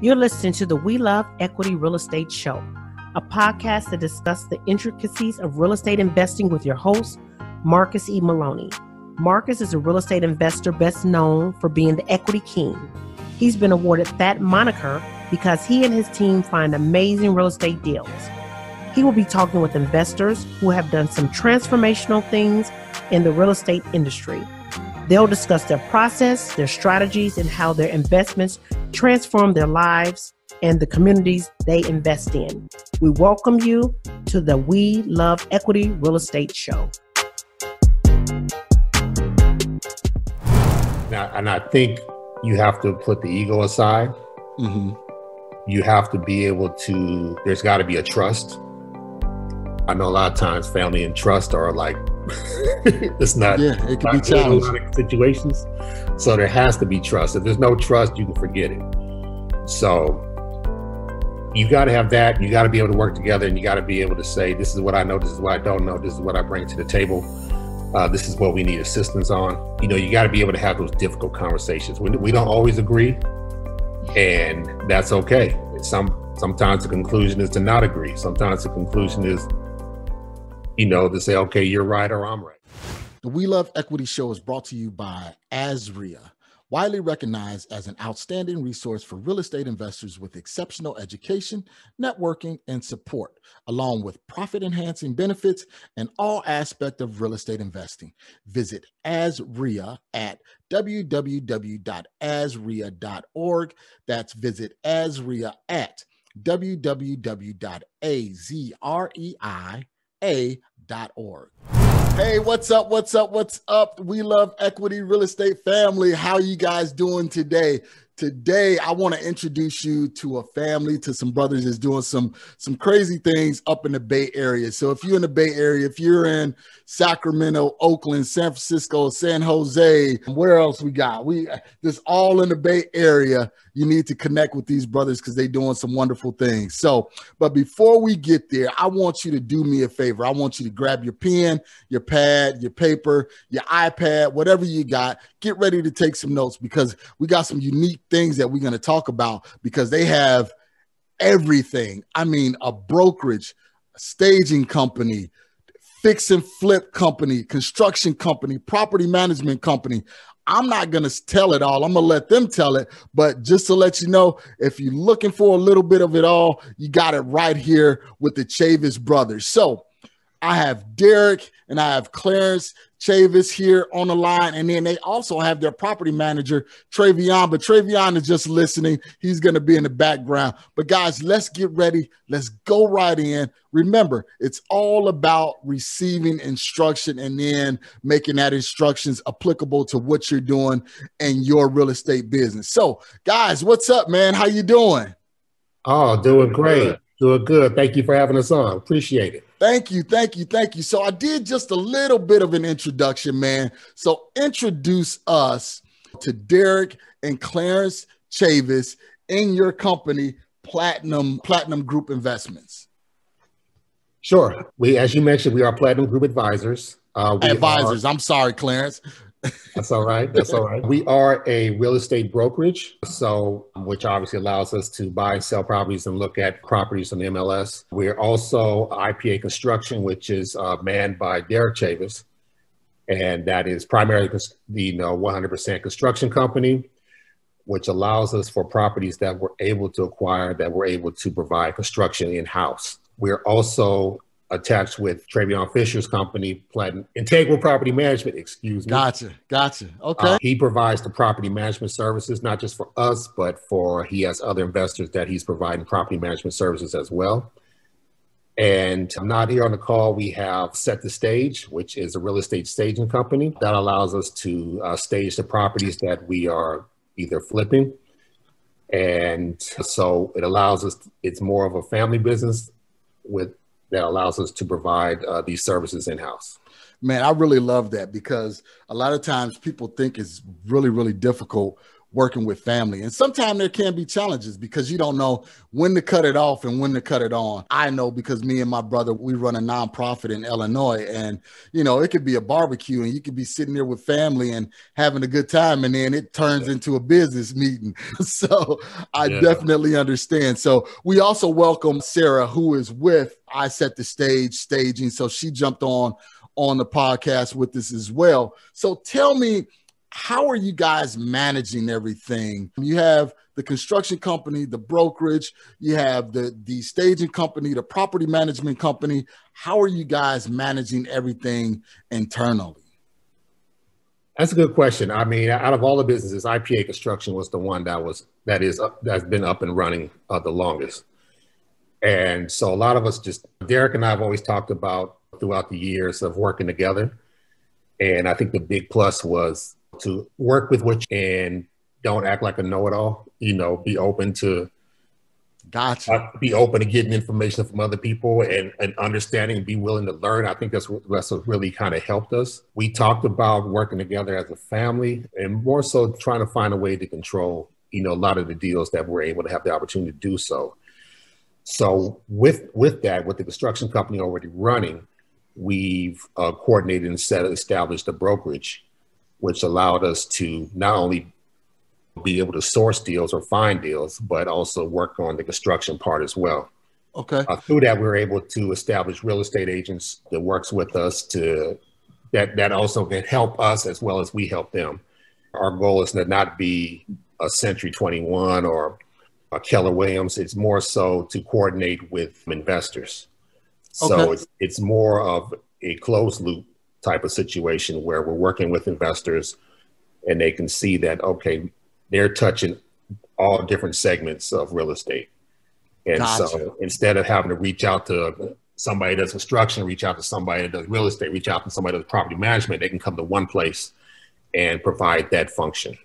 You're listening to the We Love Equity Real Estate Show, a podcast that discusses the intricacies of real estate investing with your host, Marcus E. Maloney. Marcus is a real estate investor best known for being the equity king. He's been awarded that moniker because he and his team find amazing real estate deals. He will be talking with investors who have done some transformational things in the real estate industry. They'll discuss their process, their strategies, and how their investments transform their lives and the communities they invest in. We welcome you to the We Love Equity Real Estate Show. Now, and I think you have to put the ego aside. Mm-hmm. You have to be able to, there's got to be a trust. I know a lot of times family and trust are like, it's not, it can be challenging in a lot of situations. So there has to be trust. If there's no trust, you can forget it. So you got to have that. You got to be able to work together, and you got to be able to say, this is what I know, this is what I don't know, this is what I bring to the table. This is what we need assistance on. You know, you got to be able to have those difficult conversations. We don't always agree, and that's okay. Sometimes the conclusion is to not agree. Sometimes the conclusion is, you know, to say, okay, you're right or I'm right. The We Love Equity Show is brought to you by 𝐓𝐿.E.R.E, widely recognized as an outstanding resource for real estate investors with exceptional education, networking, and support, along with profit-enhancing benefits in all aspects of real estate investing. Visit 𝐓𝐿.E.R.E at www.𝐓𝐿E.org. That's visit 𝐓𝐿.E.R.E at www.𝐓𝐿EIA.org. Hey, what's up? What's up? What's up? We Love Equity Real Estate family. How you guys doing today? Today, I want to introduce you to a family, to some brothers that's doing some crazy things up in the Bay Area. So if you're in the Bay Area, if you're in Sacramento, Oakland, San Francisco, San Jose, where else we got? This all in the Bay Area. You need to connect with these brothers because they're doing some wonderful things. So, but before we get there, I want you to do me a favor. I want you to grab your pen, your pad, your paper, your iPad, whatever you got. Get ready to take some notes because we got some unique things that we're going to talk about because they have everything. I mean, a brokerage, a staging company, fix and flip company, construction company, property management company. I'm not going to tell it all. I'm going to let them tell it. But just to let you know, if you're looking for a little bit of it all, you got it right here with the Chavis Brothers. So I have Derek and I have Clarence Chavis here on the line. And then they also have their property manager, Travion. But Travion is just listening. He's going to be in the background. But guys, let's get ready. Let's go right in. Remember, it's all about receiving instruction and then making that instructions applicable to what you're doing in your real estate business. So guys, what's up, man? How you doing? Oh, doing great. Doing good. Thank you for having us on. Appreciate it. Thank you. Thank you. Thank you. So I did just a little bit of an introduction, man. So introduce us to Derek and Clarence Chavis in your company, Platinum Group Investments. Sure. As you mentioned, we are Platinum Group Advisors. I'm sorry, Clarence. That's all right. That's all right. We are a real estate brokerage, which obviously allows us to buy and sell properties and look at properties on the MLS. We're also IPA Construction, which is manned by Darrick Chavis, and that is primarily the 100% construction company, which allows us for properties that we're able to acquire, that we're able to provide construction in-house. We're also attached with Travion Fisher's company, Integral Property Management, excuse me. Gotcha. Okay. He provides the property management services, not just for us, but he has other investors that he's providing property management services as well. And not here on the call, we have Set the Stage, which is a real estate staging company that allows us to stage the properties that we are either flipping. And so it allows us, it's more of a family business that allows us to provide these services in-house. Man, I really love that because a lot of times people think it's really, really difficult working with family. And sometimes there can be challenges because you don't know when to cut it off and when to cut it on. I know because me and my brother, we run a nonprofit in Illinois, and, you know, it could be a barbecue and you could be sitting there with family and having a good time, and then it turns into a business meeting. So I definitely understand. So we also welcome Sarah, who is with I Set the Stage Staging. So she jumped on the podcast with us as well. So tell me, how are you guys managing everything? You have the construction company, the brokerage, you have the staging company, the property management company. How are you guys managing everything internally? That's a good question. I mean, out of all the businesses, IPA Construction was the one that's been up and running the longest. And so a lot of us Derek and I have always talked about throughout the years of working together. And I think the big plus was to work with and don't act like a know-it-all, you know, be open to getting information from other people and understanding and be willing to learn. I think that's what really kind of helped us. We talked about working together as a family and more so trying to find a way to control, you know, a lot of the deals that we're able to have the opportunity to do so. So with that, with the construction company already running, we've coordinated and established a brokerage, which allowed us to not only be able to source deals or find deals, but also work on the construction part as well. Okay. Through that, we were able to establish real estate agents that works with us that also can help us as well as we help them. Our goal is to not be a Century 21 or a Keller Williams. It's more so to coordinate with investors. So it's more of a closed loop type of situation where we're working with investors and they can see that, okay, they're touching all different segments of real estate. And so instead of having to reach out to somebody that does construction, reach out to somebody that does real estate, reach out to somebody that does property management, they can come to one place and provide that function.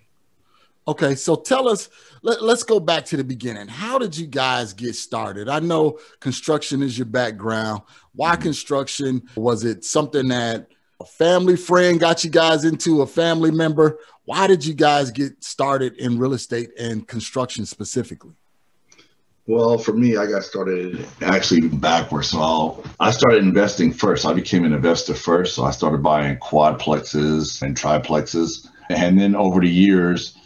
Okay, so tell us, let's go back to the beginning. How did you guys get started? I know construction is your background. Why construction? Was it something that a family friend got you guys into, a family member? Why did you guys get started in real estate and construction specifically? Well, for me, I got started actually backwards. So I started investing first. I became an investor first. So I started buying quadplexes and triplexes. And then over the years,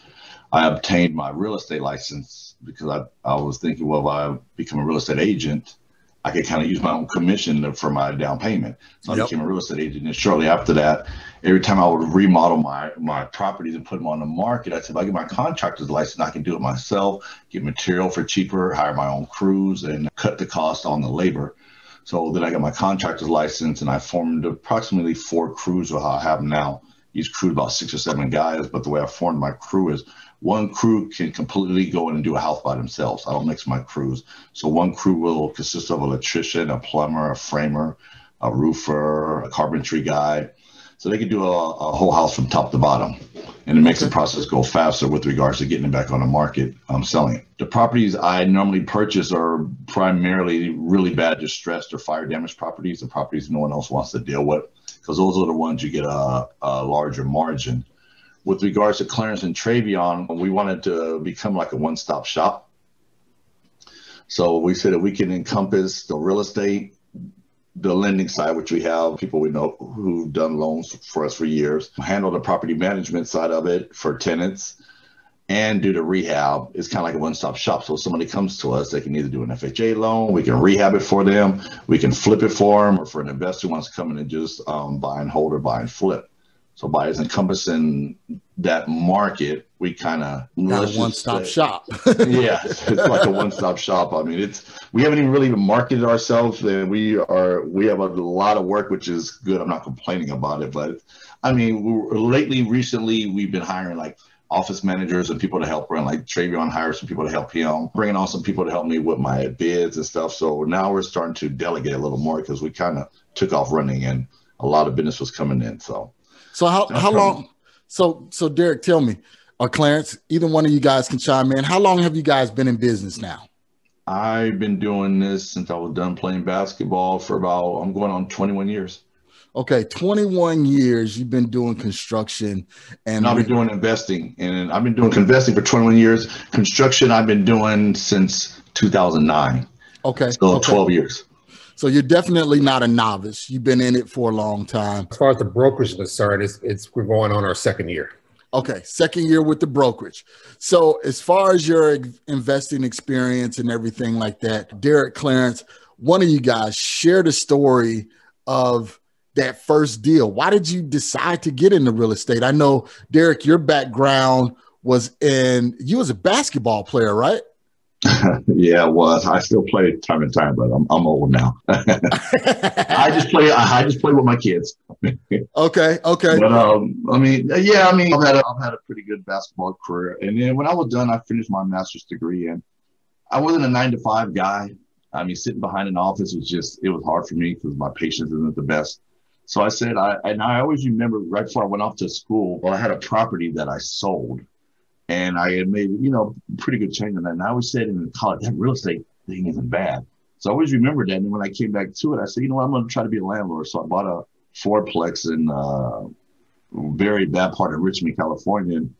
I obtained my real estate license because I was thinking, well, if I become a real estate agent, I could kind of use my own commission for my down payment. So I became a real estate agent. And shortly after that, every time I would remodel my properties and put them on the market, I said, if I get my contractor's license, I can do it myself, get material for cheaper, hire my own crews, and cut the cost on the labor. So then I got my contractor's license, and I formed approximately 4 crews of how I have them now. Each crew about 6 or 7 guys, but the way I formed my crew is one crew can completely go in and do a house by themselves. I don't mix my crews. So one crew will consist of an electrician, a plumber, a framer, a roofer, a carpentry guy. So they can do a whole house from top to bottom. And it makes the process go faster with regards to getting it back on the market, selling it. The properties I normally purchase are primarily really bad distressed or fire damaged properties, the properties no one else wants to deal with, because those are the ones you get a larger margin. With regards to Clarence and Travion, we wanted to become like a one-stop shop. So we said that we can encompass the real estate, the lending side, which we have people we know who've done loans for us for years, handle the property management side of it for tenants, and do the rehab. It's kind of like a one-stop shop. So if somebody comes to us, they can either do an FHA loan, we can rehab it for them, we can flip it for them, or for an investor who wants to come in and just buy and hold or buy and flip. So by encompassing that market, we kind of got a one-stop shop. Yeah, it's like a one-stop shop. I mean, we haven't even really marketed ourselves. We have a lot of work, which is good. I'm not complaining about it, but I mean, recently, we've been hiring like office managers and people to help run. Like Travion hired some people to help him, bringing on some people to help me with my bids and stuff. So now we're starting to delegate a little more because we kind of took off running and a lot of business was coming in. So how long? So Derek, tell me, or Clarence, either one of you guys can chime in. How long have you guys been in business now? I've been doing this since I was done playing basketball for I'm going on 21 years. Okay, 21 years you've been doing construction, and I've been doing investing, and I've been doing investing for 21 years. Construction I've been doing since 2009. Okay, so 12 years. So you're definitely not a novice. You've been in it for a long time. As far as the brokerage is concerned, we're going on our second year. Okay, second year with the brokerage. So as far as your investing experience and everything like that, Darrick, Clarence, one of you guys share the story of that first deal. Why did you decide to get into real estate? I know, Darrick, your background was you was a basketball player, right? Yeah, it was. I still play time to time, but I'm old now. I just play with my kids. Okay. But I've had a pretty good basketball career. And then when I was done, I finished my master's degree, and I wasn't a 9-to-5 guy. I mean, sitting behind an office it was hard for me because my patience isn't the best. So I said, I always remember right before I went off to school, I had a property that I sold, and I had made, pretty good change on that. And I always said in college, that real estate thing isn't bad. So I always remembered that. And when I came back to it, I said, I'm going to try to be a landlord. So I bought a fourplex in a very bad part of Richmond, California. And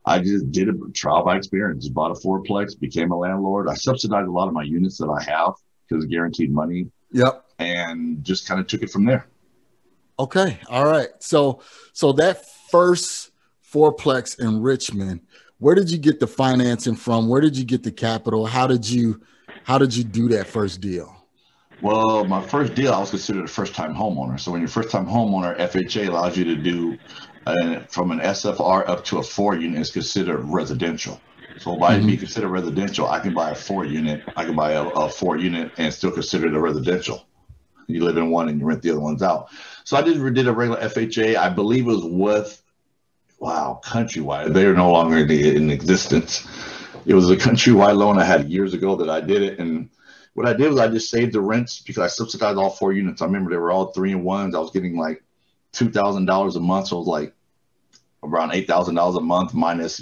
I just did a trial by experience, bought a fourplex, became a landlord. I subsidized a lot of my units that I have because of guaranteed money. Yep. And just kind of took it from there. Okay. All right. So that first fourplex in Richmond, where did you get the financing from? Where did you get the capital? How did you do that first deal? Well, my first deal, I was considered a first-time homeowner. So when you're a first-time homeowner, FHA allows you to do from an SFR up to a 4-unit is considered residential. So by being considered residential, I can buy a 4-unit. I can buy a 4-unit and still consider it a residential. You live in one and you rent the other ones out. So I did a regular FHA. I believe it was with, Countrywide. They're no longer in existence. It was a Countrywide loan I had years ago that I did it. And what I did was I just saved the rents because I subsidized all 4 units. I remember they were all 3-in-1s. I was getting like $2,000 a month. So it was like around $8,000 a month minus,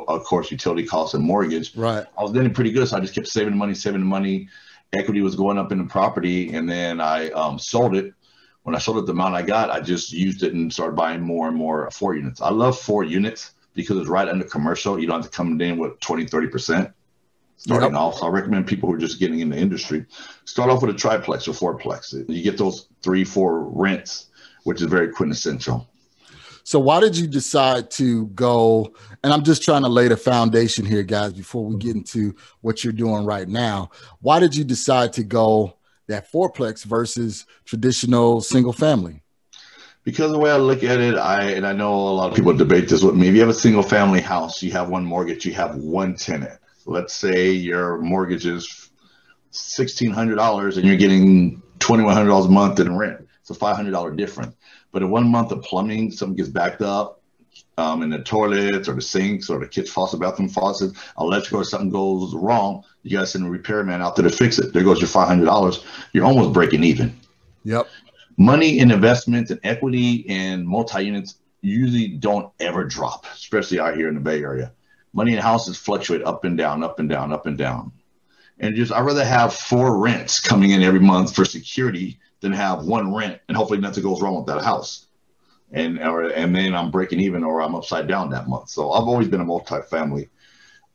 of course, utility costs and mortgage. Right. I was getting pretty good. So I just kept saving the money. Equity was going up in the property. And then I sold it. When I sold it the amount I got, I just used it and started buying more and more 4 units. I love 4 units because it's right under commercial. You don't have to come in with 20-30% starting off. So I recommend people who are just getting in the industry, start off with a triplex or fourplex. You get those 3-4 rents, which is very quintessential. So why did you decide to go, and I'm just trying to lay the foundation here, guys, before we get into what you're doing right now. Why did you decide to go that fourplex versus traditional single family? Because the way I look at it, and I know a lot of people debate this with me. If you have a single family house, you have one mortgage, you have one tenant. Let's say your mortgage is $1,600 and you're getting $2,100 a month in rent. It's a $500 difference. But in 1 month of plumbing, something gets backed up in the toilets or the sinks or the kitchen faucet, bathroom faucet, electrical or something goes wrong, you got to send a repairman out there to fix it. There goes your $500. You're almost breaking even. Yep. Money in investments and equity and multi-units usually don't ever drop, especially out here in the Bay Area. Money in houses fluctuate up and down, up and down, up and down. And I'd rather have 4 rents coming in every month for security than have 1 rent and hopefully nothing goes wrong with that house. And then I'm breaking even or I'm upside down that month. So I've always been a multifamily,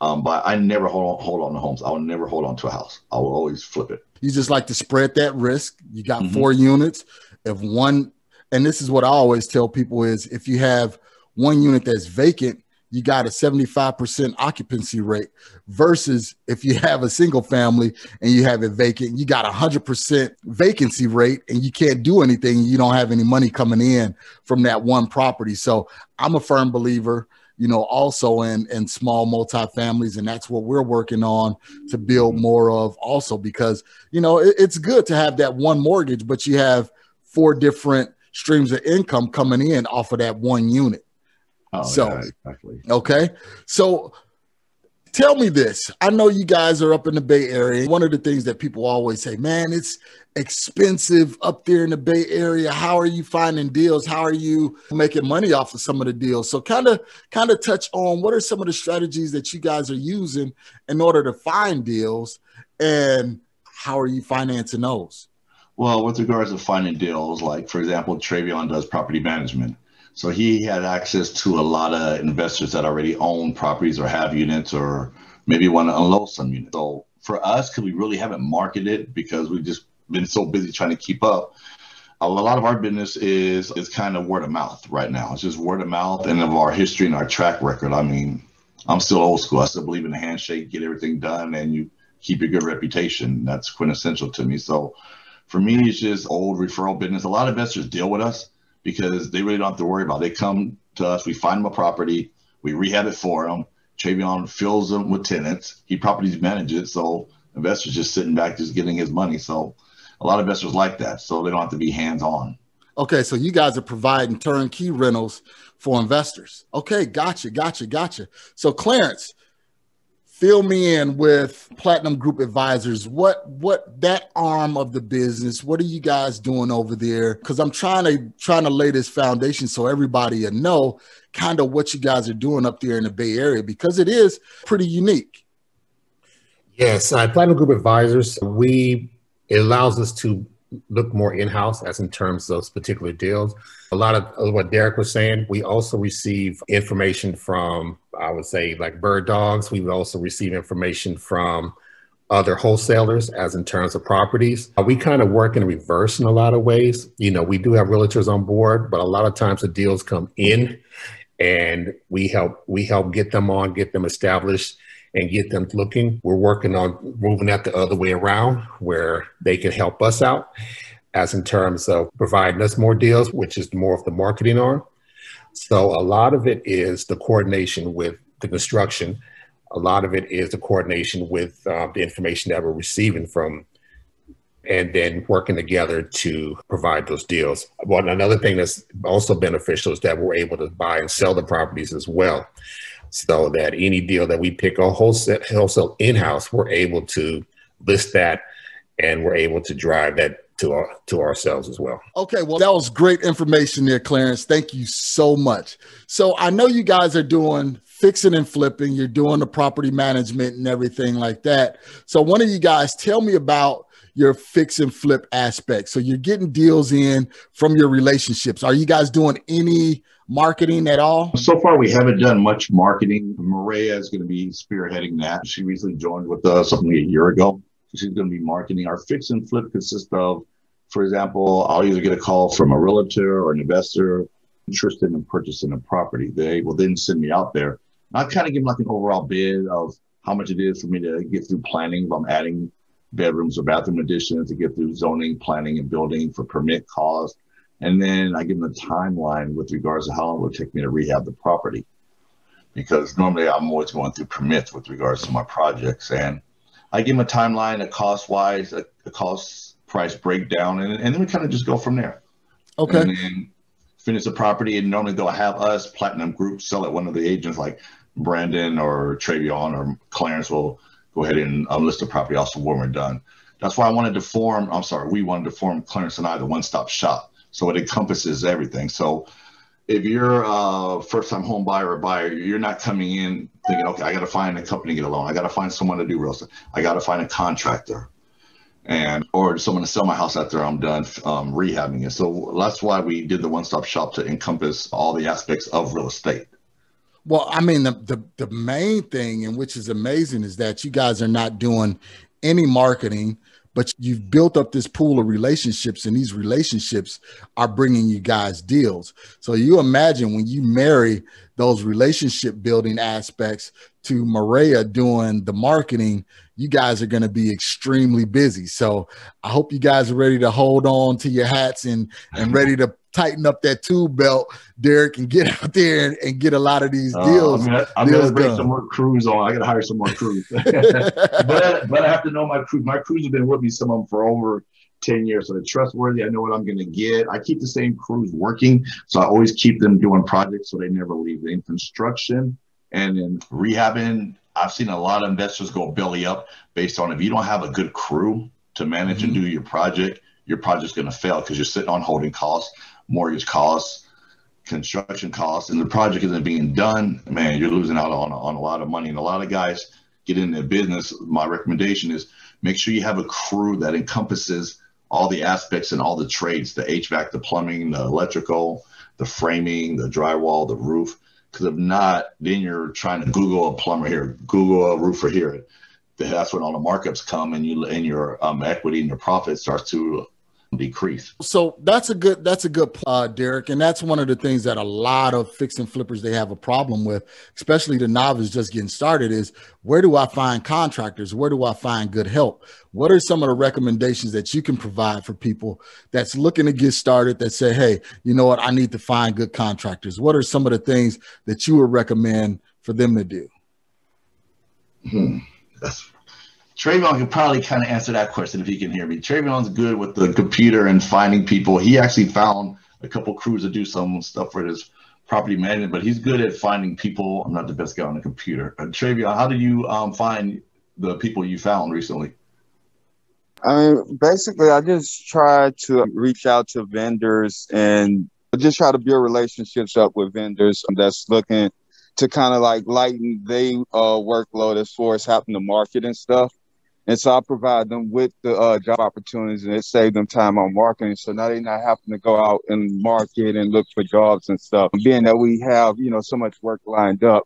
but I never hold on to homes. I will never hold on to a house. I will always flip it. You just like to spread that risk. You got 4 units. If one, and this is what I always tell people is if you have 1 unit that's vacant, you got a 75% occupancy rate versus if you have a single family and you have it vacant, you got 100% vacancy rate and you can't do anything. You don't have any money coming in from that one property. So I'm a firm believer, also in small multifamilies. And that's what we're working on to build more of also because, it's good to have that one mortgage, but you have 4 different streams of income coming in off of that 1 unit. Yeah, exactly. Okay. So tell me this. I know you guys are up in the Bay Area. One of the things that people always say, man, it's expensive up there in the Bay Area. How are you finding deals? How are you making money off of some of the deals? So kind of touch on what are some of the strategies that you guys are using in order to find deals and how are you financing those? Well, with regards to finding deals, like for example, Travion does property management. So he had access to a lot of investors that already own properties or have units or maybe want to unload some units. So for us, because we really haven't marketed because we've just been so busy trying to keep up, a lot of our business is kind of word of mouth right now. It's just word of mouth and of our history and our track record. I mean, I'm still old school. I still believe in the handshake, get everything done, and you keep a good reputation. That's quintessential to me. So for me, it's just old referral business. A lot of investors deal with us because they really don't have to worry about it. They come to us, we find them a property, we rehab it for them. Travion fills them with tenants. He properties manages it. So investors just sitting back, just getting his money. So a lot of investors like that. So they don't have to be hands-on. Okay, so you guys are providing turnkey rentals for investors. Okay, gotcha. So Clarence, fill me in with Platinum Group Advisors. What that arm of the business, what are you guys doing over there? Because I'm trying to lay this foundation so everybody will know kind of what you guys are doing up there in the Bay Area, because it is pretty unique. Yes, Platinum Group Advisors, it allows us to look more in-house as in terms of those particular deals. A lot of what Derek was saying, we also receive information from, I would say, like bird dogs. We would also receive information from other wholesalers as in terms of properties. We kind of work in reverse in a lot of ways. You know, we do have realtors on board, but a lot of times the deals come in and we help get them on, get them established, and get them looking. We're working on moving that the other way around where they can help us out as in terms of providing us more deals, which is more of the marketing arm. So a lot of it is the coordination with the construction. A lot of it is the coordination with the information that we're receiving from, and then working together to provide those deals. Well, another thing that's also beneficial is that we're able to buy and sell the properties as well. So that any deal that we pick on wholesale in-house, we're able to list that and we're able to drive that to ourselves as well. Okay, well, that was great information there, Clarence. Thank you so much. So I know you guys are doing fixing and flipping. You're doing the property management and everything like that. So one of you guys tell me about your fix and flip aspect. So you're getting deals in from your relationships. Are you guys doing any marketing at all? So far, we haven't done much marketing. Maria is going to be spearheading that. She recently joined with us something a year ago. She's going to be marketing. Our fix and flip consists of, for example, I'll either get a call from a realtor or an investor interested in purchasing a property. They will then send me out there. And I'll kind of give them like an overall bid of how much it is for me to get through planning if I'm adding bedrooms or bathroom additions, to get through zoning, planning, and building for permit costs. And then I give them a timeline with regards to how long it will take me to rehab the property. Because normally I'm always going through permits with regards to my projects. And I give them a timeline, a cost-wise, a cost price breakdown, and then we kind of just go from there. Okay. And then finish the property, and normally they'll have us, Platinum Group, sell it. One of the agents like Brandon or Travion or Clarence will go ahead and list the property also when we're done. That's why we wanted to form, Clarence and I, the one-stop shop. So it encompasses everything. So if you're a first-time home buyer or buyer, you're not coming in thinking, okay, I got to find a company to get a loan. I got to find someone to do real estate. I got to find a contractor or someone to sell my house after I'm done rehabbing it. So that's why we did the one-stop shop, to encompass all the aspects of real estate. Well, I mean, the main thing, and which is amazing, is that you guys are not doing any marketing, but you've built up this pool of relationships, and these relationships are bringing you guys deals. So you imagine when you marry those relationship building aspects to Maria doing the marketing, you guys are going to be extremely busy. So I hope you guys are ready to hold on to your hats and ready to tighten up that tool belt, Derek, and get out there and get a lot of these deals. I'm going to bring some more crews on. I got to hire some more crews. but I have to know my crew. My crews have been with me, some of them for over 10 years. So they're trustworthy. I know what I'm going to get. I keep the same crews working. So I always keep them doing projects so they never leave. In construction and in rehabbing, I've seen a lot of investors go belly up based on, if you don't have a good crew to manage and do your project's going to fail because you're sitting on holding costs, mortgage costs, construction costs, and the project isn't being done. Man, you're losing out on a lot of money. And a lot of guys get into business. My recommendation is make sure you have a crew that encompasses all the aspects and all the trades, the HVAC, the plumbing, the electrical, the framing, the drywall, the roof. Because if not, then you're trying to Google a plumber here, Google a roofer here. That's when all the markups come, and your equity and your profit starts to decrease. So that's a good Derek, and that's one of the things that a lot of fix and flippers they have a problem with, especially the novice just getting started, is where do I find contractors? Where do I find good help? What are some of the recommendations that you can provide for people that's looking to get started, that say, hey, you know what, I need to find good contractors? What are some of the things that you would recommend for them to do? Trayvon can probably kind of answer that question if he can hear me. Trayvon's good with the computer and finding people. He actually found a couple crews to do some stuff for his property management, but he's good at finding people. I'm not the best guy on the computer. Trayvon, how do you find the people you found recently? I mean, basically, I just try to reach out to vendors and just try to build relationships up with vendors that's looking to kind of like lighten their workload as far as having to market and stuff. And so I provide them with the job opportunities, and it saves them time on marketing. So now they're not having to go out and market and look for jobs and stuff. Being that we have, so much work lined up,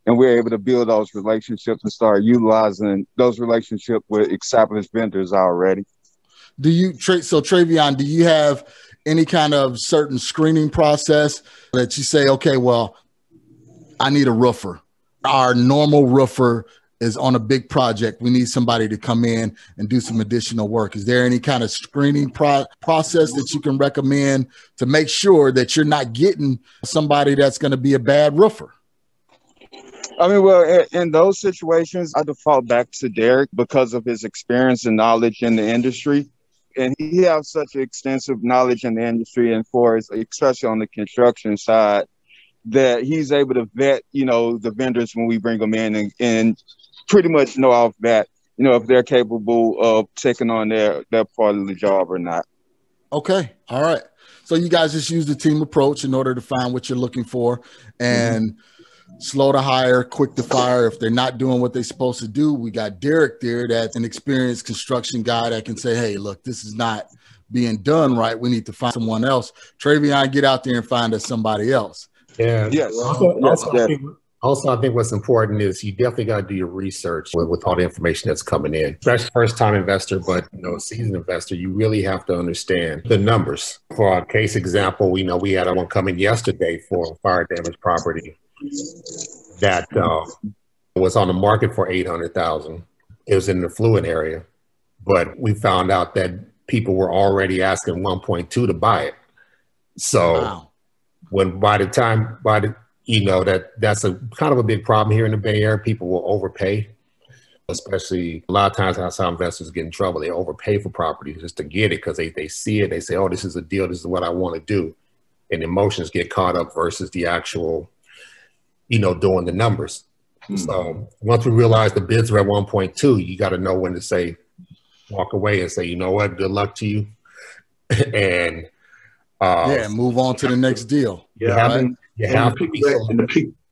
and we're able to build those relationships and start utilizing those relationships with established vendors already. Trayvon, do you have any kind of certain screening process that you say, okay, well, I need a roofer. Our normal roofer is on a big project. We need somebody to come in and do some additional work. Is there any kind of screening process that you can recommend to make sure that you're not getting somebody that's going to be a bad roofer? I mean, well, in those situations, I default back to Derek because of his experience and knowledge in the industry. And he has such extensive knowledge in the industry, and especially on the construction side, that he's able to vet, the vendors when we bring them in and pretty much know off that, if they're capable of taking on their part of the job or not. Okay. All right. So you guys just use the team approach in order to find what you're looking for, and slow to hire, quick to fire. If they're not doing what they're supposed to do, we got Derek there, that's an experienced construction guy that can say, hey, look, this is not being done right. We need to find someone else. Trayvon, get out there and find us somebody else. Yeah. Yes. Also, I think what's important is you definitely got to do your research with all the information that's coming in. Especially first-time investor, but seasoned investor, you really have to understand the numbers. For our case example, we had one coming yesterday for a fire damage property that was on the market for $800,000. It was in the affluent area, but we found out that people were already asking 1.2 to buy it. So. Wow. That's a kind of a big problem here in the Bay Area. People will overpay, especially a lot of times that's how investors get in trouble. They overpay for properties just to get it because they see it. They say, oh, this is a deal. This is what I want to do. And emotions get caught up versus the actual, doing the numbers. So once we realize the bids are at 1.2, you got to know when to say, walk away and say, you know what, good luck to you. And move on to the next deal. And to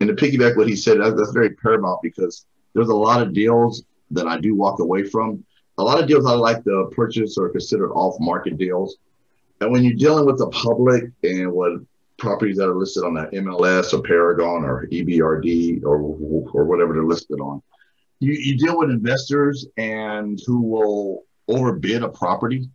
piggyback what he said, that's very paramount, because there's a lot of deals that I do walk away from. A lot of deals I like to purchase are considered off-market deals. And when you're dealing with the public and what properties that are listed on the MLS or Paragon or EBRD or whatever they're listed on, you deal with investors and who will overbid a property.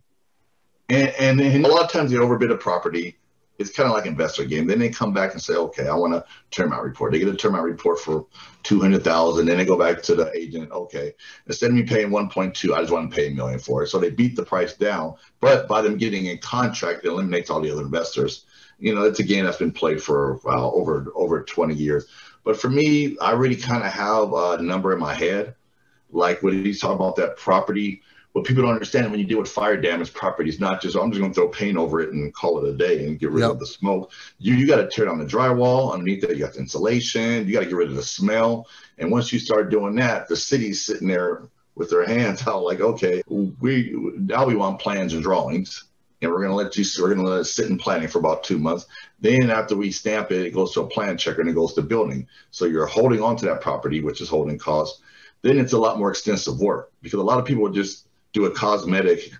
And a lot of times they overbid a property. It's kind of like investor game. Then they come back and say, okay, I want a termite report. They get a termite report for $200,000. Then they go back to the agent. Okay, instead of me paying 1.2, I just want to pay $1 million for it. So they beat the price down. But by them getting a contract, it eliminates all the other investors. It's a game that's been played for over 20 years. But for me, I really kind of have a number in my head. Like when he's talking about that property, what people don't understand when you deal with fire damage properties, not just, I'm just going to throw paint over it and call it a day and get rid of the smoke. You got to tear down the drywall. Underneath that, you got the insulation. You got to get rid of the smell. And once you start doing that, the city's sitting there with their hands out like, okay, we want plans and drawings. And we're going to let it sit in planning for about 2 months. Then after we stamp it, it goes to a plan checker and it goes to building. So you're holding on to that property, which is holding costs. Then it's a lot more extensive work, because a lot of people just do a cosmetic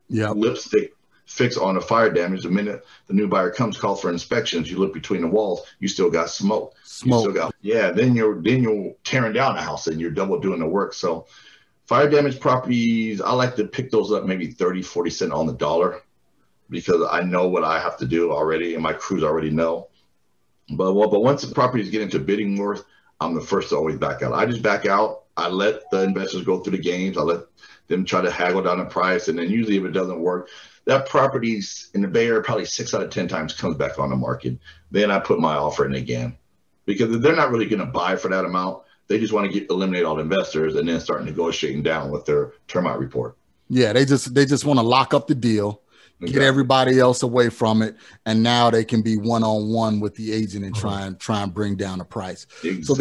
lipstick fix on a fire damage. The minute the new buyer comes, call for inspections, you look between the walls, you still got smoke. You still got, then you're tearing down the house and you're double doing the work. So fire damage properties, I like to pick those up maybe 30, 40 cents on the dollar, because I know what I have to do already and my crews already know. But once the properties get into bidding wars, I'm the first to always back out. I just back out. I let the investors go through the games. I let them try to haggle down the price. And then usually if it doesn't work, that properties in the Bay Area probably 6 out of 10 times comes back on the market. Then I put my offer in again, because they're not really going to buy for that amount. They just want to eliminate all the investors and then start negotiating down with their termite report. Yeah, they just want to lock up the deal, get everybody else away from it, and now they can be one-on-one with the agent and try and bring down the price. Exactly. So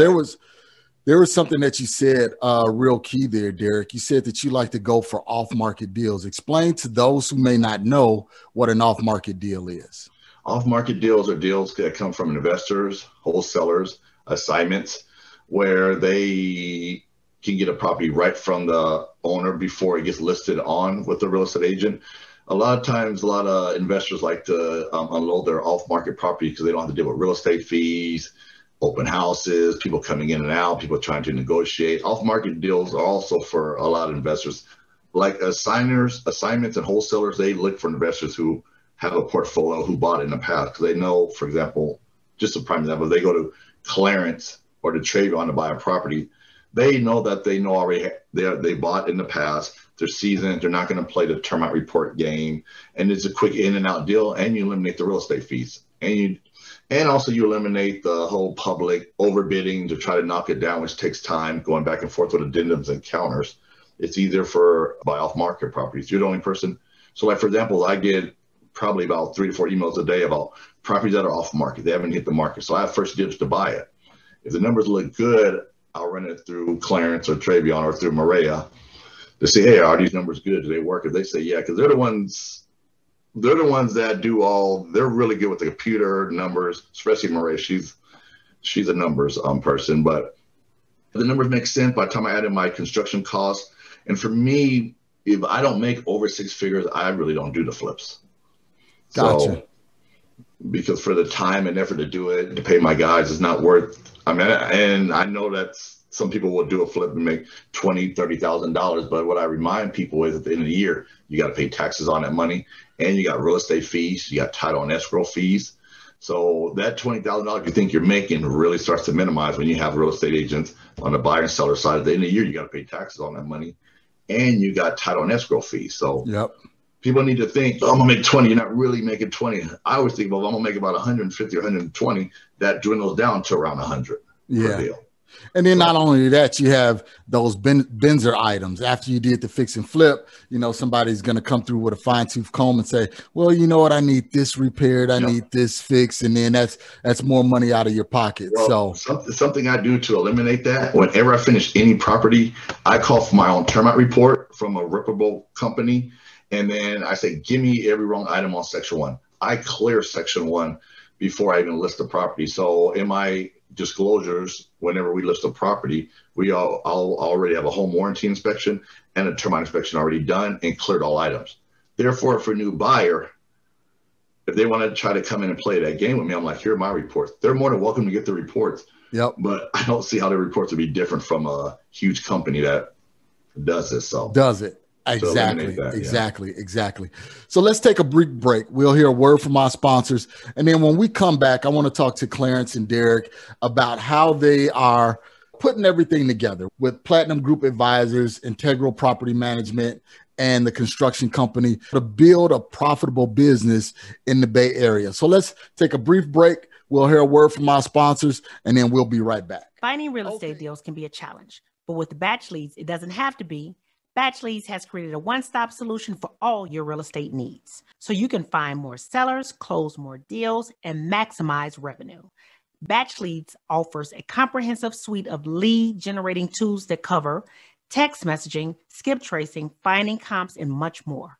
there was something that you said real key there, Darrick. You said that you like to go for off-market deals. Explain to those who may not know what an off-market deal is. Off-market deals are deals that come from investors, wholesalers, assignments, where they can get a property right from the owner before it gets listed on with the real estate agent. A lot of times, a lot of investors like to unload their off-market property because they don't have to deal with real estate fees, open houses, people coming in and out, people trying to negotiate. Off-market deals are also for a lot of investors. Like assignments and wholesalers, they look for investors who have a portfolio, who bought in the past, because they know, for example, just a prime example, they go to Clarence or to Travion to buy a property, they know that they know already they bought in the past, they're seasoned, they're not going to play the termite report game, and it's a quick in and out deal, and you eliminate the real estate fees, and also you eliminate the whole public overbidding to try to knock it down, which takes time, going back and forth with addendums and counters. It's easier for buy off market properties. You're the only person. So like, for example, I get probably about 3 to 4 emails a day about properties that are off market. They haven't hit the market. So I have first dibs to buy it. If the numbers look good, I'll run it through Clarence or Travion or through Maria to say, hey, are these numbers good? Do they work? If they say, yeah, because they're the ones that do they're really good with the computer numbers, especially Maria. She's a numbers person, but if the numbers make sense by the time I add in my construction costs. And for me, if I don't make over 6 figures, I really don't do the flips. Gotcha. So, because for the time and effort to do it, to pay my guys, it's not worth. I mean, and I know that some people will do a flip and make $20,000, $30,000. But what I remind people is at the end of the year, you got to pay taxes on that money, and you got real estate fees, you got title and escrow fees. So that $20,000 you think you're making really starts to minimize when you have real estate agents on the buyer and seller side. At the end of the year, you got to pay taxes on that money, and you got title and escrow fees. So people need to think, oh, I'm gonna make 20. You're not really making 20. I always think, well, I'm gonna make about 150 or 120. That dwindles down to around 100 per deal. And then not only that, you have those Benzer items. After you did the fix and flip, you know, somebody's going to come through with a fine tooth comb and say, well, you know what? I need this repaired. I need this fixed. And then that's more money out of your pocket. Well, so something I do to eliminate that, whenever I finish any property, I call for my own termite report from a reputable company. And then I say, give me every wrong item on section 1. I clear section 1 before I even list the property. So in my disclosures, whenever we list a property, I'll already have a home warranty inspection and a termite inspection already done and cleared all items. Therefore, for a new buyer, if they want to try to come in and play that game with me, I'm like, here are my reports. They're more than welcome to get the reports. But I don't see how the reports would be different from a huge company that does this. Does it. Exactly. So let's take a brief break. We'll hear a word from our sponsors. And then when we come back, I want to talk to Clarence and Darrick about how they are putting everything together with Platinum Group Advisors, Integral Property Management, and the construction company to build a profitable business in the Bay Area. So let's take a brief break. We'll hear a word from our sponsors, and then we'll be right back. Finding real estate deals can be a challenge, but with the Batch Leads, it doesn't have to be. Batch Leads has created a one-stop solution for all your real estate needs, so you can find more sellers, close more deals, and maximize revenue. Batch Leads offers a comprehensive suite of lead-generating tools that cover text messaging, skip tracing, finding comps, and much more.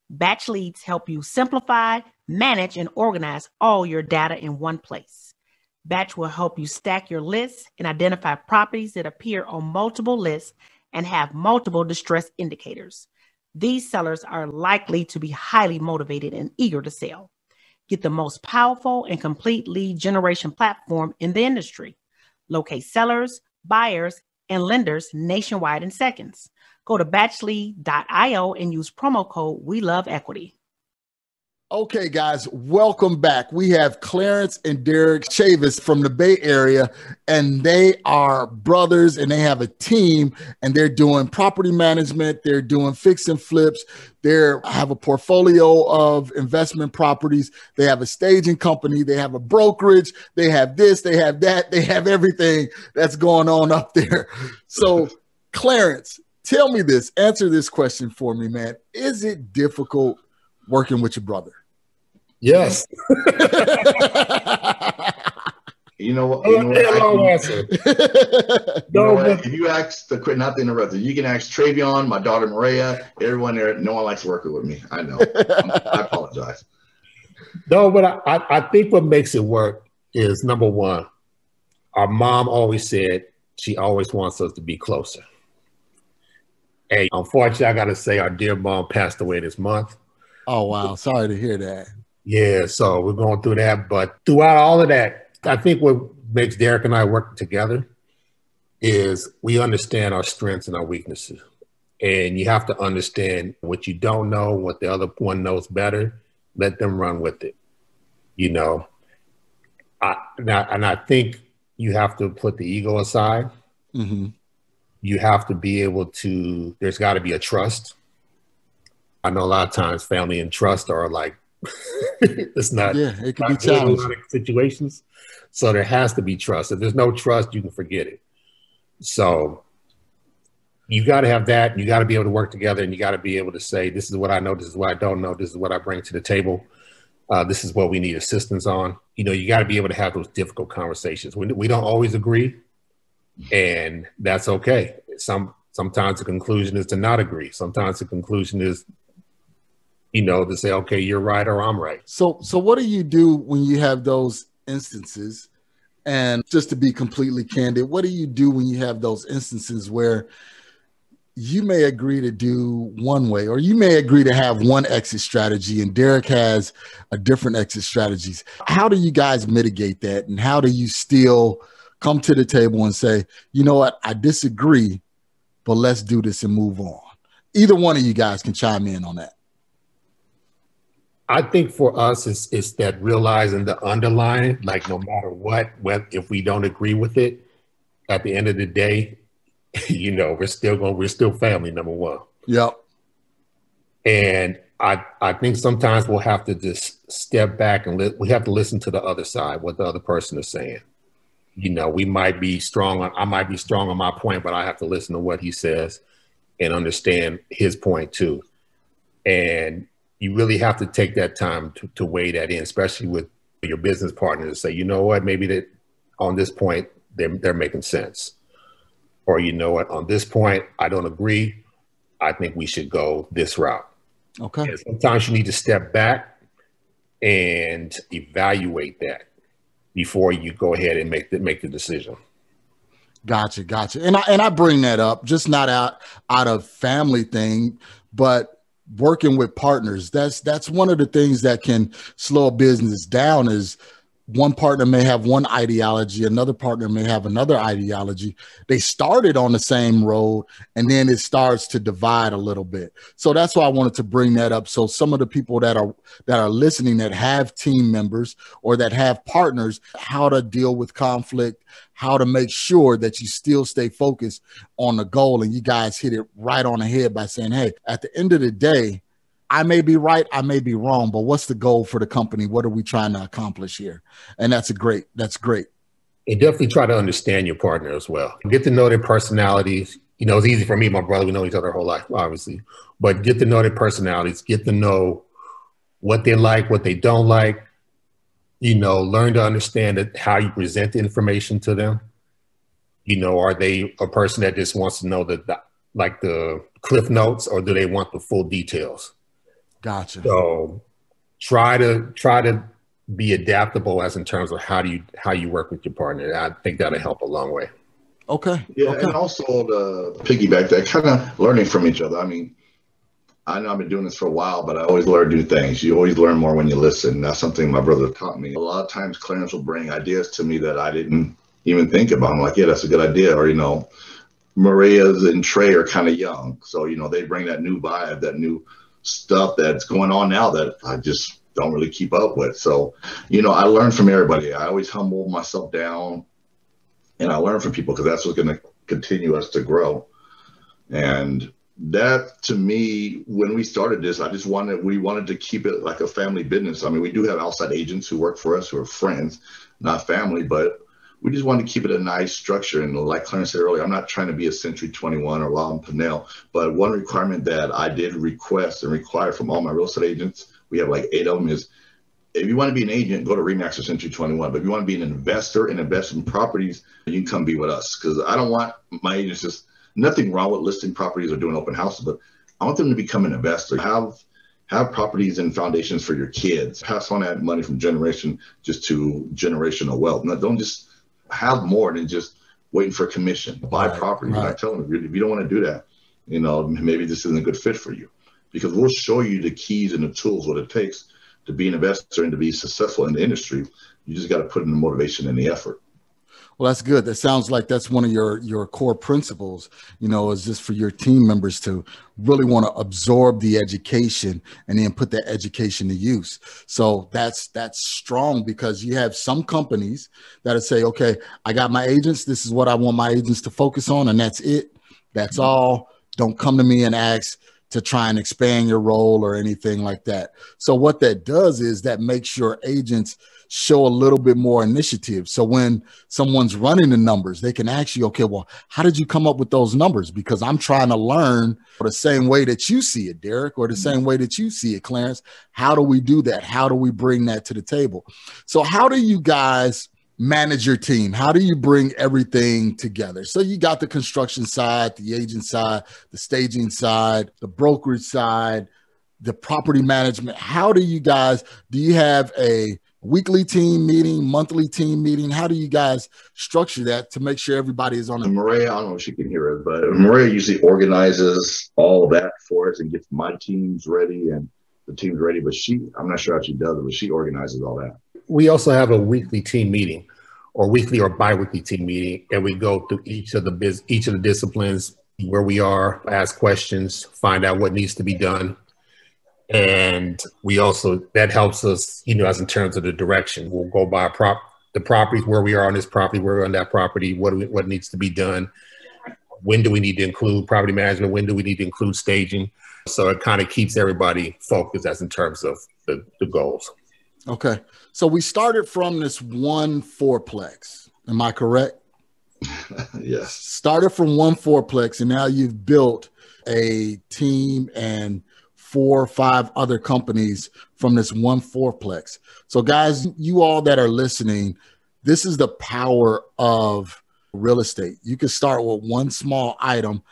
Batch Leads help you simplify, manage, and organize all your data in one place. Batch will help you stack your lists and identify properties that appear on multiple lists and have multiple distress indicators. These sellers are likely to be highly motivated and eager to sell. Get the most powerful and complete lead generation platform in the industry. Locate sellers, buyers, and lenders nationwide in seconds. Go to batchlead.io and use promo code �WeLoveEquity. Okay, guys, welcome back. We have Clarence and Darrick Chavis from the Bay Area, and they are brothers, and they have a team, and they're doing property management. They're doing fix and flips. They have a portfolio of investment properties. They have a staging company. They have a brokerage. They have this. They have that. They have everything that's going on up there. So, Clarence, tell me this. Answer this question for me, man. Is it difficult working with your brother? Yes. You know what? Long answer. If you ask not to interrupt you can ask Travion, my daughter Maria, everyone there. No one likes working with me. I know. I apologize. No, but I think what makes it work is, number one, our mom always said she always wants us to be closer. And unfortunately, I got to say, our dear mom passed away this month. Oh, wow. Sorry to hear that. Yeah, so we're going through that. But throughout all of that, I think what makes Darrick and I work together is we understand our strengths and our weaknesses. And you have to understand what you don't know, what the other one knows better. Let them run with it. You know, I think you have to put the ego aside. Mm-hmm. You have to be able to, there's got to be a trust. I know a lot of times family and trust are like, it's not, it can be good in a challenging lot of situations. So there has to be trust. If there's no trust, you can forget it. So you got to have that. You got to be able to work together, and you got to be able to say, this is what I know. This is what I don't know. This is what I bring to the table. This is what we need assistance on. You know, you got to be able to have those difficult conversations. We don't always agree, and that's okay. Sometimes the conclusion is to not agree. Sometimes the conclusion is, you know, to say, okay, you're right or I'm right. So what do you do when you have those instances? And just to be completely candid, what do you do when you have those instances where you may agree to do one way, or you may agree to have one exit strategy and Darrick has a different exit strategies? How do you guys mitigate that? And how do you still come to the table and say, you know what, I disagree, but let's do this and move on? Either one of you guys can chime in on that. I think for us, it's that realizing the underlying, like no matter what, if we don't agree with it, at the end of the day, you know, we're still family, number one. Yep. And I think sometimes we'll have to just step back and we have to listen to the other side, what the other person is saying. You know, I might be strong on my point, but I have to listen to what he says and understand his point too. And you really have to take that time to weigh that in, especially with your business partner, to say, you know what, maybe that on this point, they're making sense. Or, you know what, on this point, I don't agree. I think we should go this route. Okay. And sometimes you need to step back and evaluate that before you go ahead and make the decision. Gotcha. And I bring that up, just not out of family thing, but working with partners. That's one of the things that can slow a business down. Is one partner may have one ideology, another partner may have another ideology. They started on the same road, and then it starts to divide a little bit. So that's why I wanted to bring that up. So some of the people that are listening that have team members or that have partners, how to deal with conflict, how to make sure that you still stay focused on the goal. And you guys hit it right on the head by saying, hey, at the end of the day, I may be right, I may be wrong, but what's the goal for the company? What are we trying to accomplish here? And that's great. And definitely try to understand your partner as well. Get to know their personalities. You know, it's easy for me, my brother, we know each other our whole life, obviously, but get to know their personalities, get to know what they like, what they don't like, you know, learn to understand how you present the information to them. You know, are they a person that just wants to know like the cliff notes, or do they want the full details? Gotcha. So try to be adaptable as in terms of how you work with your partner. I think that'll help a long way. Okay. Yeah, okay. And also to piggyback that, kind of learning from each other. I mean, I know I've been doing this for a while, but I always learn new things. You always learn more when you listen. That's something my brother taught me. A lot of times Clarence will bring ideas to me that I didn't even think about. I'm like, yeah, that's a good idea. Or, Maria's and Trey are kind of young. So, they bring that new vibe, that new stuff that's going on now that I just don't really keep up with. So, I learn from everybody. I always humble myself down and I learn from people because that's what's going to continue us to grow. And that, to me, when we started this, we wanted to keep it like a family business. I mean, we do have outside agents who work for us who are friends, not family, but we just wanted to keep it a nice structure. And like Clarence said earlier, I'm not trying to be a Century 21 or Long Pinnell, but one requirement that I did request and require from all my real estate agents, we have like 8 of them, is if you want to be an agent, go to RE/MAX or Century 21. But if you want to be an investor and invest in properties, you can come be with us. Because I don't want my agents just, nothing wrong with listing properties or doing open houses, but I want them to become an investor. Have properties and foundations for your kids. Pass on that money from generation just to generational wealth. Now, don't just have more than just waiting for commission. Buy property. Right. I tell them, if you don't want to do that, maybe this isn't a good fit for you, because we'll show you the keys and the tools, what it takes to be an investor and to be successful in the industry. You just got to put in the motivation and the effort. Well, that's good. That sounds like that's one of your core principles, is just for your team members to really want to absorb the education and then put that education to use. So that's strong, because you have some companies that'll say, okay, I got my agents. This is what I want my agents to focus on. And that's it. That's all. Don't come to me and ask to try and expand your role or anything like that. So what that does is that makes your agents show a little bit more initiative. So when someone's running the numbers, they can ask you, okay, well, how did you come up with those numbers? Because I'm trying to learn the same way that you see it, Derrick, or the same way that you see it, Clarence. How do we do that? How do we bring that to the table? So how do you guys manage your team? How do you bring everything together? So you got the construction side, the agent side, the staging side, the brokerage side, the property management. How do you have a weekly team meeting, monthly team meeting? How do you guys structure that to make sure everybody is on it? Maria, I don't know if she can hear it, but Maria usually organizes all of that for us and gets my teams ready and the team's ready. But I'm not sure how she does it, but she organizes all that. We also have a weekly team meeting, or weekly or biweekly team meeting, and we go through each of the disciplines where we are, ask questions, find out what needs to be done. And that helps us, as in terms of the direction. We'll go by the properties, where we are on this property, where we're on that property, what needs to be done. When do we need to include property management? When do we need to include staging? So it kind of keeps everybody focused as in terms of the goals. Okay. So we started from this one fourplex. Am I correct? Yes. Started from one fourplex, and now you've built a team and 4 or 5 other companies from this one fourplex. So guys, you all that are listening, this is the power of real estate. You can start with one small item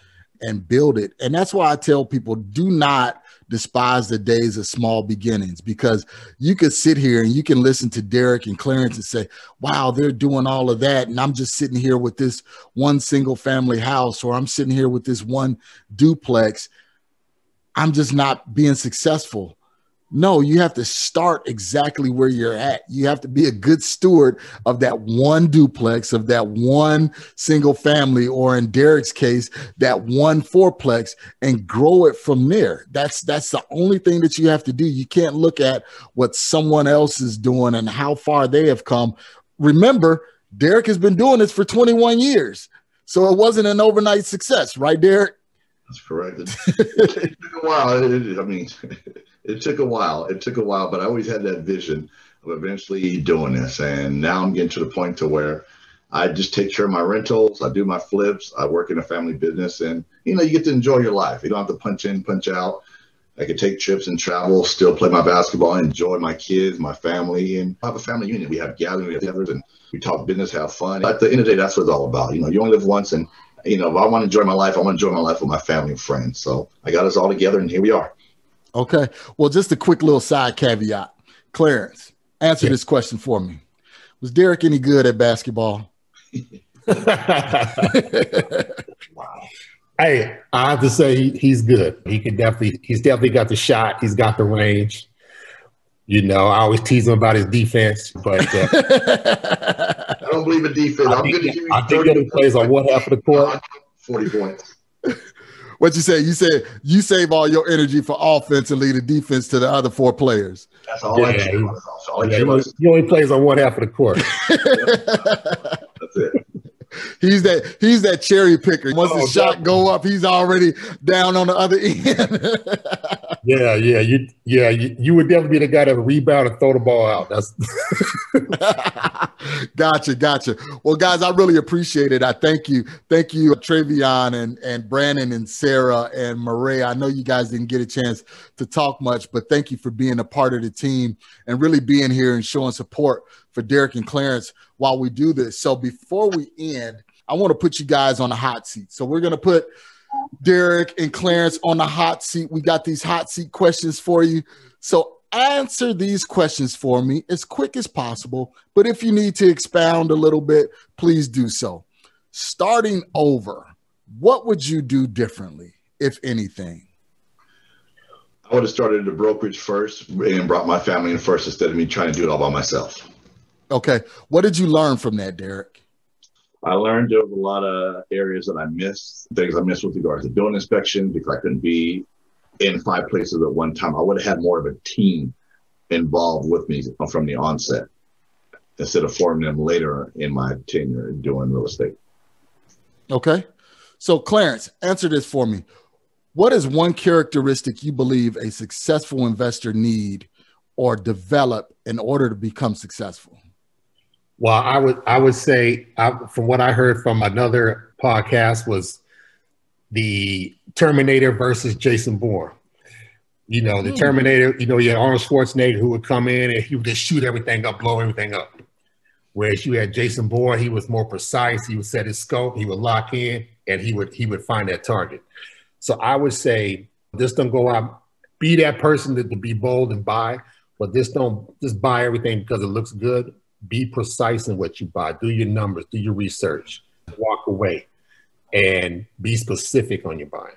and build it. And that's why I tell people, do not despise the days of small beginnings, because you could sit here and you can listen to Derrick and Clarence and say, wow, they're doing all of that. And I'm just sitting here with this one single family house, or I'm sitting here with this one duplex. I'm just not being successful. No, you have to start exactly where you're at. You have to be a good steward of that one duplex, of that one single family, or in Derrick's case, that one fourplex, and grow it from there. That's the only thing that you have to do. You can't look at what someone else is doing and how far they have come. Remember, Derrick has been doing this for 21 years. So it wasn't an overnight success, right, Derrick? That's correct. It took a while. It took a while. It took a while, but I always had that vision of eventually doing this. And now I'm getting to the point to where I just take care of my rentals. I do my flips. I work in a family business, and you get to enjoy your life. You don't have to punch in, punch out. I can take trips and travel, still play my basketball, enjoy my kids, my family, and have a family unit. We have gatherings, we have dinners, and we talk business, have fun. At the end of the day, that's what it's all about. You only live once, and if I want to enjoy my life, I want to enjoy my life with my family and friends. So I got us all together, and here we are. Okay. Well, just a quick little side caveat. Clarence, answer this question for me. Was Derrick any good at basketball? Wow. Hey, I have to say he's good. He's definitely got the shot. He's got the range. You know, I always tease him about his defense, but I don't believe in defense. I'm going to give you 30 he plays on one half of the court. 40 points. What you say? You said you save all your energy for offense and lead the defense to the other 4 players. That's all I care about. He only plays on one half of the court. That's it. He's that cherry picker. Once the shot go up, he's already down on the other end. You would definitely be the guy that would rebound and throw the ball out. That's Gotcha. Well, guys, I really appreciate it. I thank you, Travion and Brandon and Sarah and Maria. I know you guys didn't get a chance to talk much, but thank you for being a part of the team and really being here and showing support for Darrick and Clarence while we do this. So before we end, I want to put you guys on the hot seat. So we're going to put Darrick and Clarence on the hot seat. We got these hot seat questions for you. So answer these questions for me as quick as possible. But if you need to expound a little bit, please do so. Starting over, what would you do differently, if anything? I would have started the brokerage first and brought my family in first instead of me trying to do it all by myself. Okay. What did you learn from that, Darrick? I learned there was a lot of areas that I missed, things I missed with regards to building inspection because I couldn't be in 5 places at one time. I would have had more of a team involved with me from the onset instead of forming them later in my tenure doing real estate. Okay. So Clarence, answer this for me. What is one characteristic you believe a successful investor need or develop in order to become successful? Well, I would say from what I heard from another podcast was the Terminator versus Jason Bourne. You know, the Terminator, you had Arnold Schwarzenegger who would come in and he would just shoot everything up, blow everything up. Whereas you had Jason Bourne, he was more precise. He would set his scope, he would lock in, and he would find that target. So I would say, just don't go out, be that person to be bold and buy, but just buy everything because it looks good. Be precise in what you buy. Do your numbers, do your research, walk away, and be specific on your buying.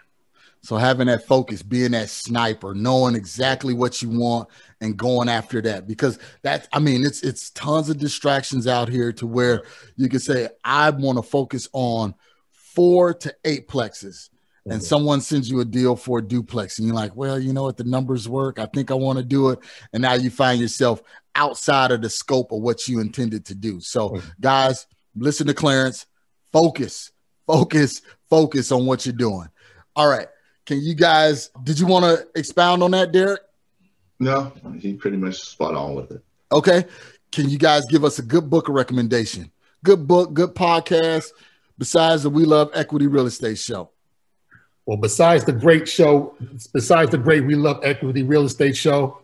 So having that focus, being that sniper, knowing exactly what you want and going after that, because it's tons of distractions out here to where you can say, I want to focus on 4 to 8 plexes. And someone sends you a deal for a duplex and you're like, well, you know what? The numbers work. I think I want to do it. And now you find yourself outside of the scope of what you intended to do. So guys, listen to Clarence, focus on what you're doing. All right. Can you guys, did you want to expound on that, Darrick? No, he pretty much spot on with it. Okay. Can you guys give us a good book recommendation? Good book, good podcast, besides the We Love Equity Real Estate show? Well, besides the great We Love Equity Real Estate show,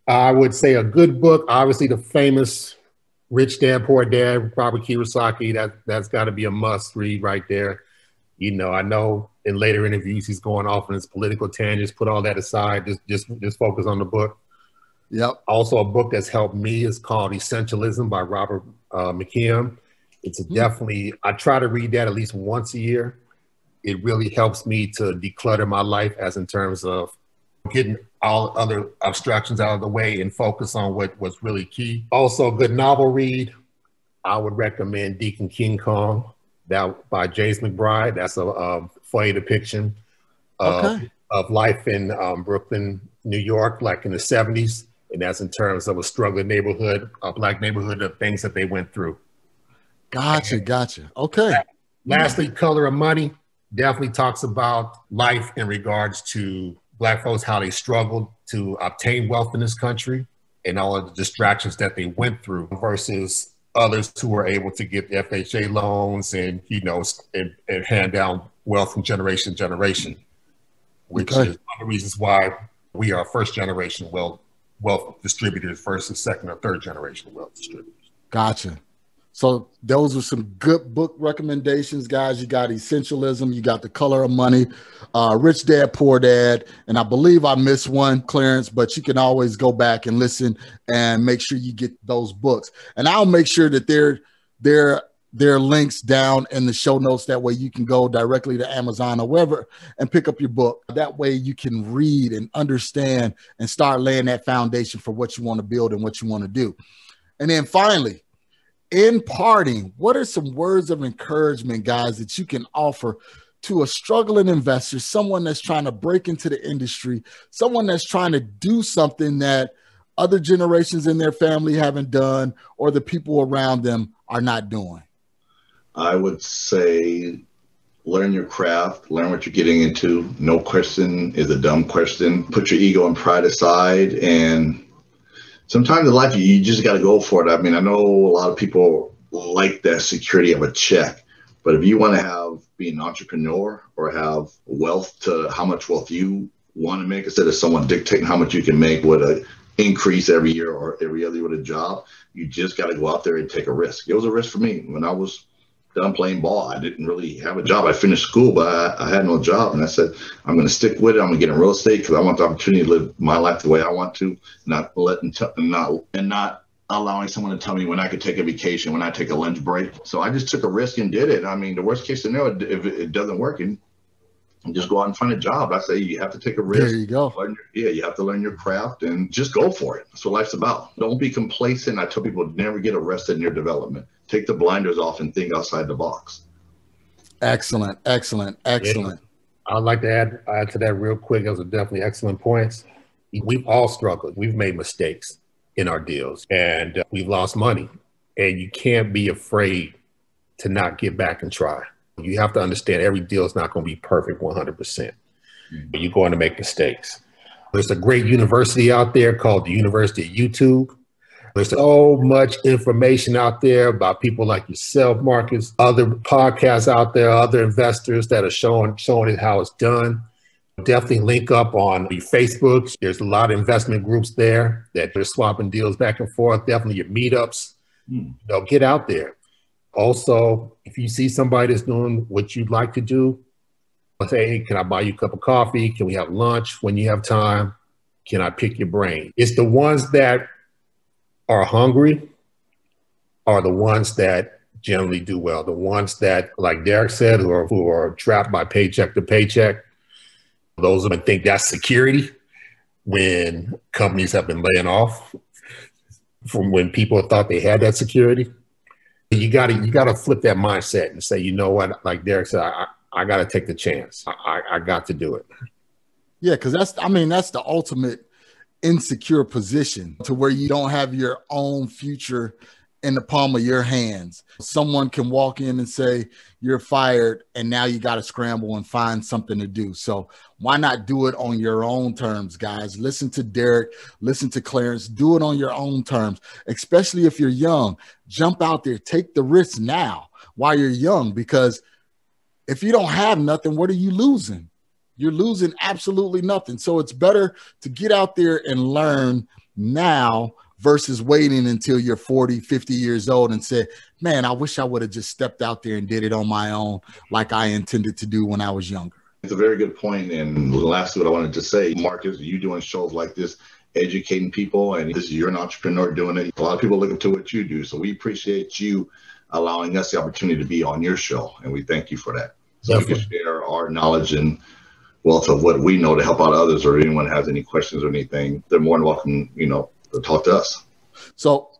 I would say a good book, obviously the famous Rich Dad, Poor Dad, Robert Kiyosaki, that's got to be a must read right there. You know, I know in later interviews he's going off on his political tangents, put all that aside, just focus on the book. Yep. Also a book that's helped me is called Essentialism by Robert McKeown. It's definitely, I try to read that at least once a year. It really helps me to declutter my life as in terms of getting all other abstractions out of the way and focus on what's really key. Also, a good novel read, I would recommend Deacon King Kong, that by James McBride. That's a funny depiction of life in Brooklyn, New York, like in the 70s. And that's in terms of a struggling neighborhood, a Black neighborhood, of things that they went through. Gotcha. Okay. Lastly, Color of Money definitely talks about life in regards to Black folks, how they struggled to obtain wealth in this country and all of the distractions that they went through versus others who were able to get FHA loans and, and hand down wealth from generation to generation, which is one of the reasons why we are first generation wealth distributors versus second or third generation wealth distributors. Gotcha. So those are some good book recommendations, guys. You got Essentialism, you got The Color of Money, Rich Dad, Poor Dad, and I believe I missed one, Clarence, but you can always go back and listen and make sure you get those books. And I'll make sure that they're their links down in the show notes. That way you can go directly to Amazon or wherever and pick up your book. That way you can read and understand and start laying that foundation for what you want to build and what you want to do. And then finally, in parting, what are some words of encouragement, guys, that you can offer to a struggling investor, someone that's trying to break into the industry, someone that's trying to do something that other generations in their family haven't done or the people around them are not doing? I would say learn your craft, learn what you're getting into. No question is a dumb question. Put your ego and pride aside. And sometimes in life, you just got to go for it. I mean, I know a lot of people like that security of a check, but if you want to be an entrepreneur or have wealth to how much wealth you want to make, instead of someone dictating how much you can make with an increase every year or every other year with a job, you just got to go out there and take a risk. It was a risk for me when I was done playing ball. I didn't really have a job. I finished school, but I had no job. And I said, I'm going to stick with it. I'm going to get in real estate because I want the opportunity to live my life the way I want to, not allowing someone to tell me when I could take a vacation, when I take a lunch break. So I just took a risk and did it. I mean, the worst case scenario, if it doesn't work, and just go out and find a job. I say you have to take a risk. There you go. You have to learn your craft and just go for it. That's what life's about. Don't be complacent. I tell people never get arrested in your development. Take the blinders off and think outside the box. Excellent, excellent, excellent. Yeah. I'd like to add to that real quick. Those are definitely excellent points. We've all struggled. We've made mistakes in our deals and we've lost money. And you can't be afraid to not get back and try. You have to understand every deal is not going to be perfect 100%. You're going to make mistakes. There's a great university out there called the University of YouTube. There's so much information out there about people like yourself, Marcus, other podcasts out there, other investors that are showing it how it's done. Definitely link up on your Facebook. There's a lot of investment groups there that they're swapping deals back and forth. Definitely your meetups. Get out there. Also, if you see somebody that's doing what you'd like to do, say, hey, can I buy you a cup of coffee? Can we have lunch when you have time? Can I pick your brain? It's the ones that are hungry are the ones that generally do well. The ones that, like Derek said, who are trapped by paycheck to paycheck, those who think that's security when companies have been laying off from when people thought they had that security. You gotta flip that mindset and say, you know what, like Derek said, I gotta take the chance. I got to do it. Yeah, because that's the ultimate insecure position, to where you don't have your own future in the palm of your hands. Someone can walk in and say you're fired, and now you got to scramble and find something to do. So why not do it on your own terms, guys? Listen to Derek, listen to Clarence, do it on your own terms, especially if you're young. Jump out there, take the risk now while you're young, because if you don't have nothing, what are you losing? You're losing absolutely nothing. So it's better to get out there and learn now versus waiting until you're 40, 50 years old and say, man, I wish I would have just stepped out there and did it on my own like I intended to do when I was younger. It's a very good point. And lastly, what I wanted to say, Marcus, you doing shows like this, educating people, and you're an entrepreneur doing it. A lot of people look up to what you do. So we appreciate you allowing us the opportunity to be on your show. And we thank you for that. So we can share our knowledge and wealth of what we know to help out others, or anyone has any questions or anything, they're more than welcome, to talk to us. So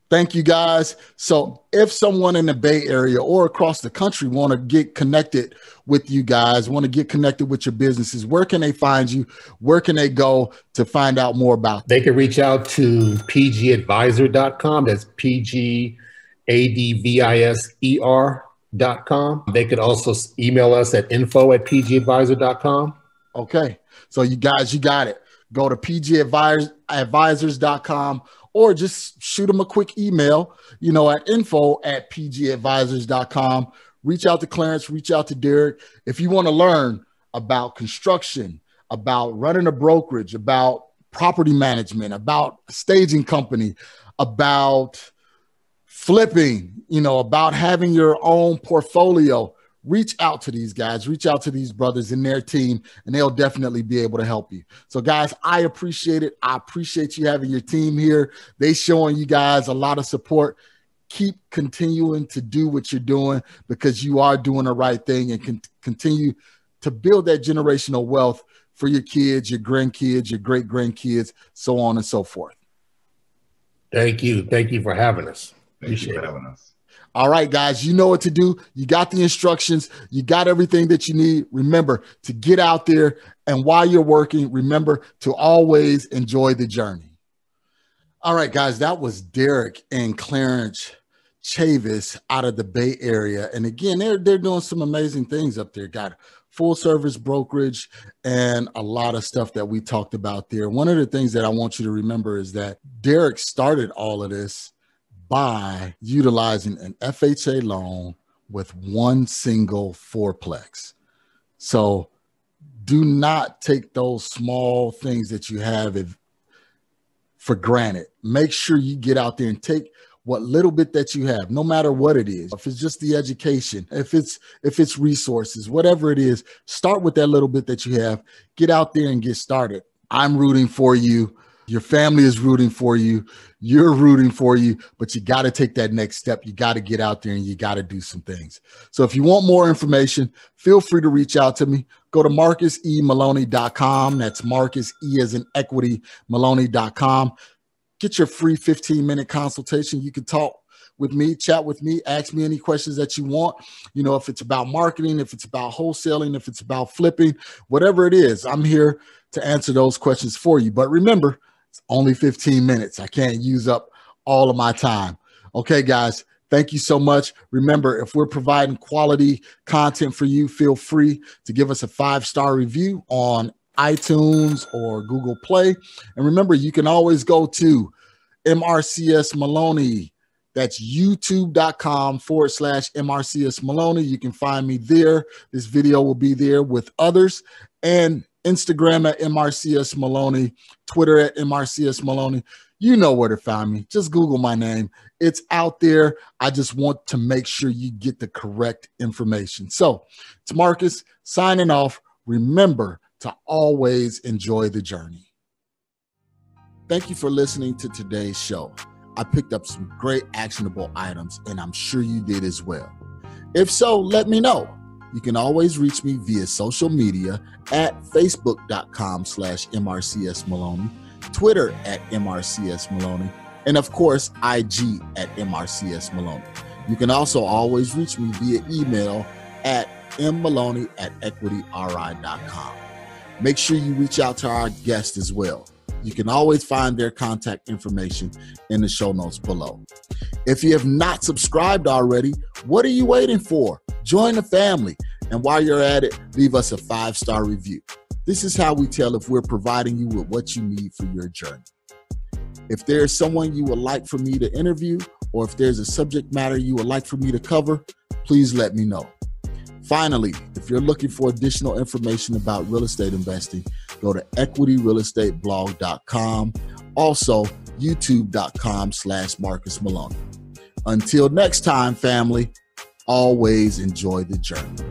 thank you, guys. So if someone in the Bay Area or across the country want to get connected with you guys, want to get connected with your businesses, where can they find you? Where can they go to find out more about you? They can reach out to pgadvisor.com. That's PGADVISER.com. They could also email us at info@pgadvisor.com. Okay. So you guys, you got it. Go to pgadvisors.com or just shoot them a quick email, at info@pgadvisors.com. Reach out to Clarence, reach out to Derek. If you want to learn about construction, about running a brokerage, about property management, about a staging company, about flipping, about having your own portfolio, reach out to these guys, reach out to these brothers and their team, and they'll definitely be able to help you. So guys, I appreciate it. I appreciate you having your team here. They showing you guys a lot of support. keep continuing to do what you're doing, because you are doing the right thing, and continue to build that generational wealth for your kids, your grandkids, your great grandkids, so on and so forth. Thank you. Thank you for having us. Thank you for having us. All right, guys, you know what to do. You got the instructions. You got everything that you need. Remember to get out there. And while you're working, remember to always enjoy the journey. All right, guys, that was Darrick and Clarence Chavis out of the Bay Area. And again, they're doing some amazing things up there. Got full service brokerage and a lot of stuff that we talked about there. One of the things that I want you to remember is that Darrick started all of this by utilizing an FHA loan with one single fourplex. So do not take those small things that you have for granted. Make sure you get out there and take what little bit that you have, no matter what it is. If it's just the education, if it's resources, whatever it is, start with that little bit that you have. Get out there and get started. I'm rooting for you. Your family is rooting for you. You're rooting for you, but you got to take that next step. You got to get out there and you got to do some things. So if you want more information, feel free to reach out to me. Go to MarcusEMaloney.com. That's Marcus, E as in equity, Maloney.com. Get your free 15-minute consultation. You can talk with me, chat with me, ask me any questions that you want. You know, if it's about marketing, if it's about wholesaling, if it's about flipping, whatever it is, I'm here to answer those questions for you. But remember, it's only 15 minutes. I can't use up all of my time. Okay, guys, thank you so much. Remember, if we're providing quality content for you, feel free to give us a 5-star review on iTunes or Google Play. And remember, you can always go to MRCS Maloney. That's youtube.com/MRCS Maloney. You can find me there. This video will be there with others. And Instagram at MRCS Maloney, Twitter at MRCS Maloney. You know where to find me. Just Google my name. It's out there. I just want to make sure you get the correct information. So it's Marcus signing off. Remember to always enjoy the journey. Thank you for listening to today's show. I picked up some great actionable items, and I'm sure you did as well. If so, let me know. You can always reach me via social media at facebook.com/MRCS Maloney, Twitter at MRCS Maloney, and of course, IG at MRCS Maloney. You can also always reach me via email at mmaloney@equityri.com. Make sure you reach out to our guests as well. You can always find their contact information in the show notes below. If you have not subscribed already, what are you waiting for? Join the family. And while you're at it, leave us a 5-star review. This is how we tell if we're providing you with what you need for your journey. If there's someone you would like for me to interview, or if there's a subject matter you would like for me to cover, please let me know. Finally, if you're looking for additional information about real estate investing, go to equityrealestateblog.com. Also, youtube.com/Marcus Maloney. Until next time, family, always enjoy the journey.